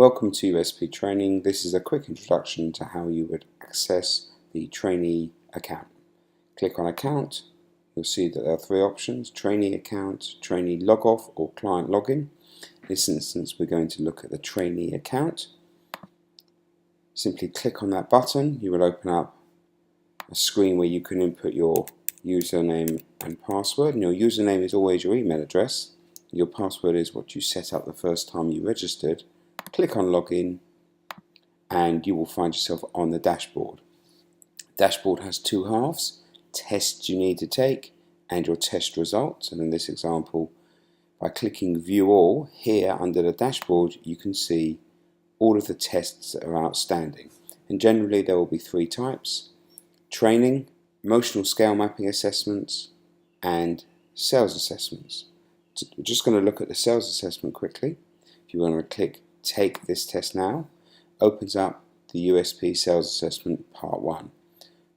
Welcome to USP Training. This is a quick introduction to how you would access the trainee account. Click on Account. You'll see that there are three options: Trainee Account, Trainee Log Off, or Client Login. In this instance, we're going to look at the Trainee Account. Simply click on that button. You will open up a screen where you can input your username and password. And your username is always your email address. Your password is what you set up the first time you registered. Click on Login and you will find yourself on the dashboard. Dashboard has two halves: tests you need to take and your test results. And in this example, by clicking View All here under the dashboard, you can see all of the tests that are outstanding. And generally there will be three types: training, emotional scale mapping assessments, and sales assessments. We're just going to look at the sales assessment quickly. If you want to click Take this test now, opens up the USP Sales Assessment Part 1,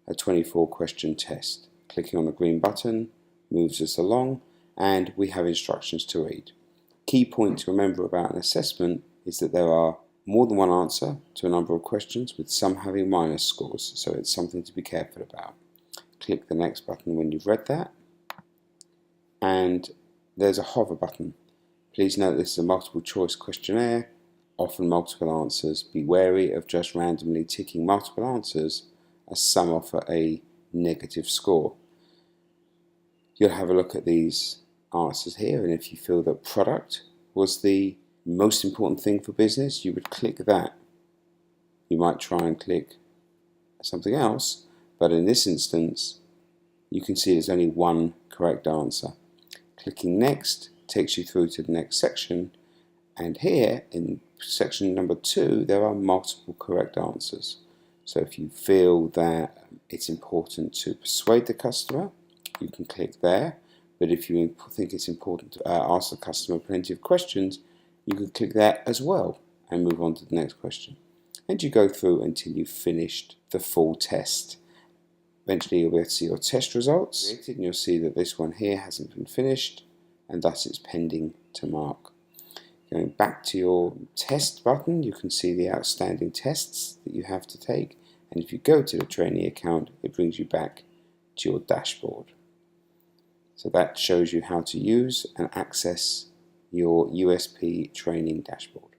a 24-question test. Clicking on the green button moves us along, and we have instructions to read. Key point to remember about an assessment is that there are more than one answer to a number of questions, with some having minus scores, so it's something to be careful about. Click the next button when you've read that, and there's a hover button. Please note this is a multiple choice questionnaire, often multiple answers. Be wary of just randomly ticking multiple answers, as some offer a negative score. You'll have a look at these answers here, and if you feel that product was the most important thing for business, you would click that. You might try and click something else, but in this instance you can see there's only one correct answer. Clicking Next takes you through to the next section, and here in section number 2 there are multiple correct answers. So if you feel that it's important to persuade the customer, you can click there. But if you think it's important to ask the customer plenty of questions, you can click that as well and move on to the next question. And you go through until you've finished the full test. Eventually you'll be able to see your test results, and you'll see that this one here hasn't been finished, and thus it's pending to mark. Going back to your test button, you can see the outstanding tests that you have to take, and if you go to the trainee account, it brings you back to your dashboard. So that shows you how to use and access your USP training dashboard.